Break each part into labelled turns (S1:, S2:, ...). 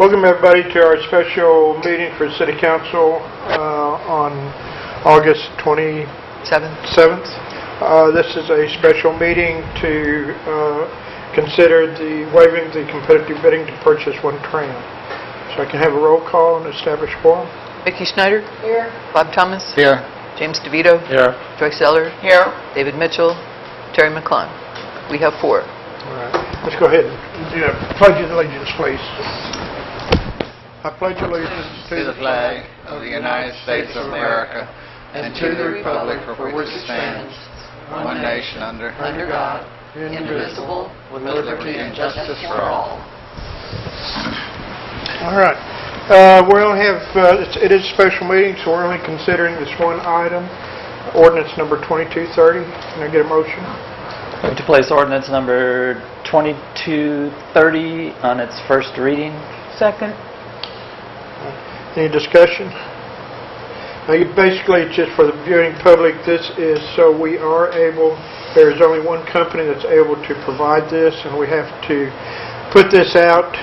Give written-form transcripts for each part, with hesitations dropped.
S1: Welcome everybody to our special meeting for City Council on August 27th. This is a special meeting to consider waiving the competitive bidding to purchase one TRAM. So I can have a roll call and establish quorum.
S2: Vicki Schneider?
S3: Here.
S2: Bob Thomas?
S4: Here.
S2: James DeVito?
S4: Here.
S2: Joyce Eller?
S3: Here.
S2: David Mitchell? Terry McClung? We have 4.
S1: All right. Let's go ahead and do a pledge of allegiance, please. I pledge allegiance
S4: To the flag of the United States of America and to the republic for which it stands, one nation under
S3: God, indivisible, with liberty and justice for all.
S1: All right. We only have, it is a special meeting, so we're only considering this one item, ordinance number 2230. Can I get a motion?
S5: Move to place ordinance number 2230 on its first reading.
S3: Second.
S1: Any discussion? Basically, it's just for the viewing public. This is so we are able, there's only one company that's able to provide this, and we have to put this out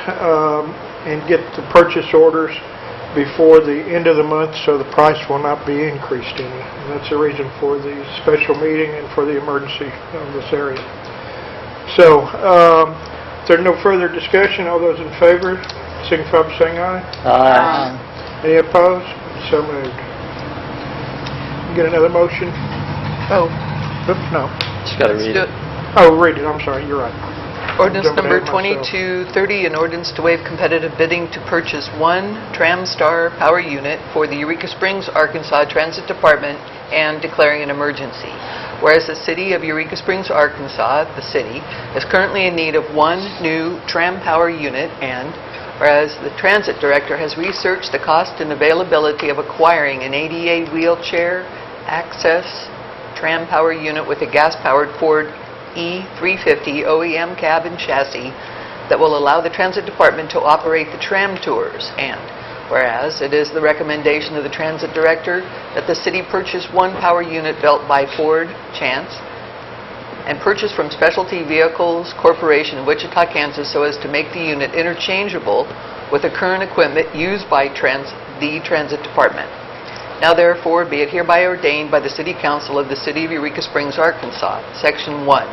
S1: and get the purchase orders before the end of the month, so the price will not be increased any. And that's the reason for the special meeting and for the emergency of this area. So, if there's no further discussion, all those in favor, signify by saying aye.
S5: Aye.
S1: Any opposed? So moved. Get another motion?
S2: Oh,
S1: Oops, no.
S5: Just got to read
S2: do
S5: it.
S2: it.
S1: Oh, read it. I'm sorry. You're right.
S2: Ordinance
S1: Jumping
S2: number
S1: ahead of myself.
S2: 2230, an ordinance to waive competitive bidding to purchase one TRAM Star power unit for the Eureka Springs, Arkansas Transit Department and declaring an emergency. Whereas the City of Eureka Springs, Arkansas, the city, is currently in need of one new TRAM power unit, and whereas the Transit Director has researched the cost and availability of acquiring an ADA wheelchair access TRAM power unit with a gas-powered Ford E350 OEM cab and chassis that will allow the Transit Department to operate the TRAM tours. And whereas it is the recommendation of the Transit Director that the city purchase one power unit built by Ford Chance and purchase from Specialty Vehicles Corporation in Wichita, Kansas, so as to make the unit interchangeable with the current equipment used by the Transit Department. Now therefore be it hereby ordained by the City Council of the City of Eureka Springs, Arkansas, Section 1.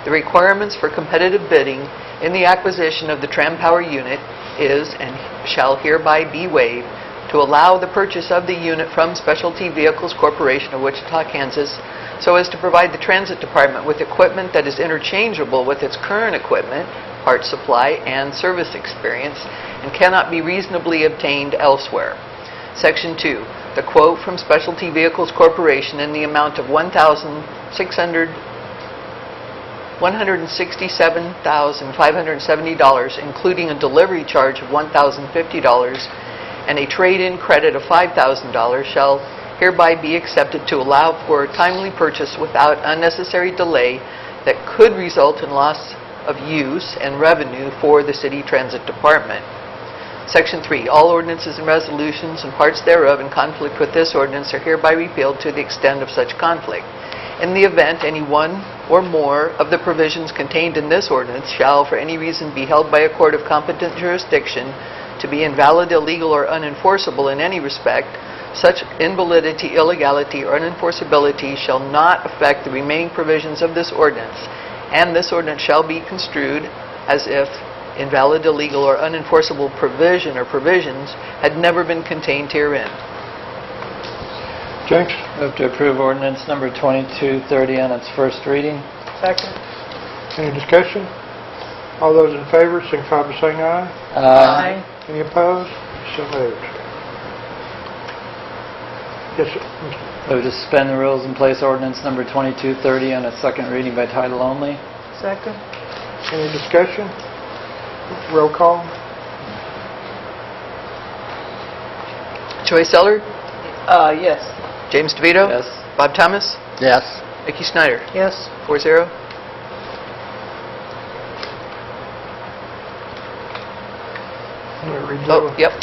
S2: The requirements for competitive bidding in the acquisition of the TRAM power unit is and shall hereby be waived to allow the purchase of the unit from Specialty Vehicles Corporation of Wichita, Kansas, so as to provide the Transit Department with equipment that is interchangeable with its current equipment, parts supply, and service experience, and cannot be reasonably obtained elsewhere. Section 2. The quote from Specialty Vehicles Corporation in the amount of $167,570, including a delivery charge of $1,050 and a trade-in credit of $5,000, shall hereby be accepted to allow for a timely purchase without unnecessary delay that could result in loss of use and revenue for the City Transit Department. Section 3. All ordinances and resolutions and parts thereof in conflict with this ordinance are hereby repealed to the extent of such conflict. In the event any one or more of the provisions contained in this ordinance shall for any reason be held by a court of competent jurisdiction to be invalid, illegal, or unenforceable in any respect, such invalidity, illegality, or unenforceability shall not affect the remaining provisions of this ordinance, and this ordinance shall be construed as if invalid, illegal, or unenforceable provision or provisions had never been contained herein.
S1: James?
S5: Move to approve ordinance number 2230 on its first reading.
S3: Second.
S1: Any discussion? All those in favor, signify by saying aye.
S5: Aye.
S1: Any opposed? So moved. Yes, sir.
S5: Move to suspend the rules and place ordinance number 2230 on its second reading by title only.
S3: Second.
S1: Any discussion? Roll call.
S2: Joyce Eller?
S3: Yes.
S2: James DeVito?
S5: Yes.
S2: Bob Thomas?
S4: Yes.
S2: Vicki Schneider?
S3: Yes.
S2: 4-0. Oh, yep.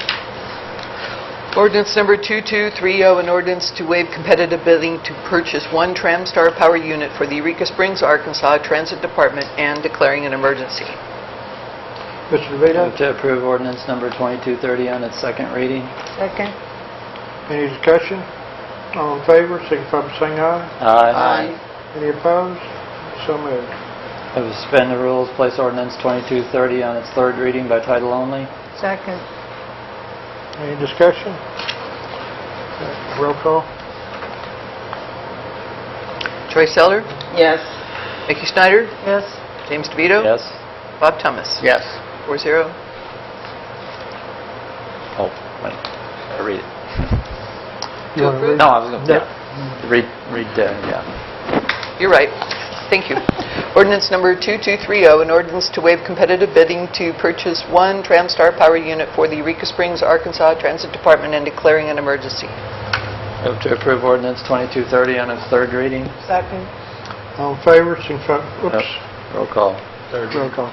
S2: Ordinance number 2230, an ordinance to waive competitive bidding to purchase one TRAM Star power unit for the Eureka Springs, Arkansas Transit Department and declaring an emergency.
S1: Mr. DeVito?
S5: Move to approve ordinance number 2230 on its second reading.
S3: Second.
S1: Any discussion? All in favor, signify by saying aye.
S5: Aye.
S1: Any opposed? So moved.
S5: Move to suspend the rules, place ordinance 2230 on its third reading by title only.
S3: Second.
S1: Any discussion? Roll call.
S2: Troy Seller,
S3: Yes.
S2: Mickey Snyder,
S3: Yes.
S2: James DeVito.
S5: Yes.
S2: Bob Thomas.
S4: Yes.
S2: 4-0.
S5: Oh, wait. I read it.
S1: You wanna read?
S5: No, I was going
S1: No.
S5: to, read, yeah.
S2: You're right. Thank you. Ordinance number 2230, an ordinance to waive competitive bidding to purchase one TramStar power unit for the Eureka Springs, Arkansas Transit Department and declaring an emergency.
S5: Move to approve ordinance 2230 on its third reading.
S3: Second.
S1: All in favor, signify, whoops,
S5: Yep. Roll call.
S1: roll call.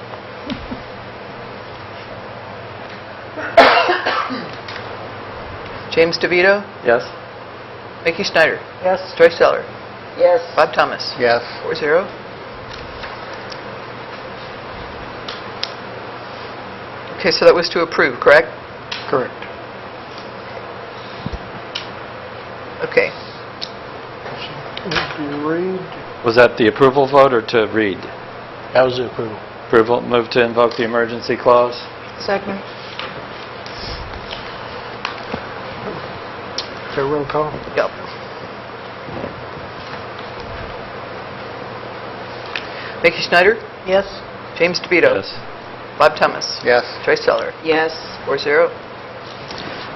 S2: James DeVito,
S5: Yes.
S2: Mickey Snyder,
S3: Yes.
S2: Troy Seller,
S3: Yes.
S2: Bob Thomas.
S4: Yes.
S2: 4-0. Okay, so that was to approve, correct?
S1: Correct.
S2: Okay.
S1: Do you read?
S5: Was that the approval vote or to read?
S1: That was the approval.
S5: Approval. Move to invoke the emergency clause.
S3: Second.
S1: Okay, roll call.
S2: Yep. Mickey Snyder,
S3: Yes.
S2: James DeVito.
S5: Yes.
S2: Bob Thomas.
S4: Yes.
S2: Troy Seller.
S3: Yes.
S2: 4-0.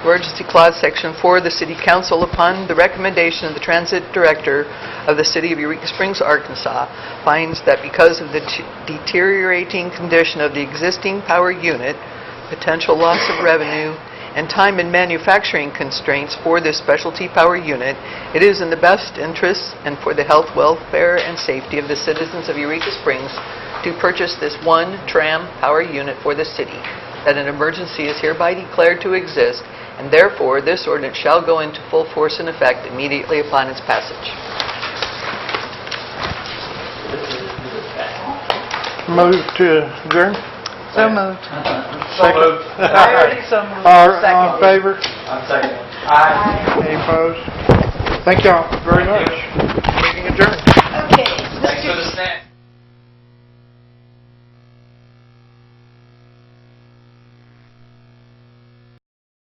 S2: Emergency Clause, Section 4, the City Council, upon the recommendation of the Transit Director of the City of Eureka Springs, Arkansas, finds that because of the deteriorating condition of the existing power unit, potential loss of revenue, and time and manufacturing constraints for this specialty power unit, it is in the best interests and for the health, welfare, and safety of the citizens of Eureka Springs to purchase this one TRAM power unit for the city, that an emergency is hereby declared to exist, and therefore this ordinance shall go into full force and effect immediately upon its passage.
S1: Move to adjourn?
S3: So moved.
S1: Second.
S3: I already so moved.
S1: All in
S3: Second.
S1: favor?
S5: I'm second.
S1: Any opposed? Thank y'all very much. Meeting adjourned.
S3: Okay.
S5: Thanks for the snack.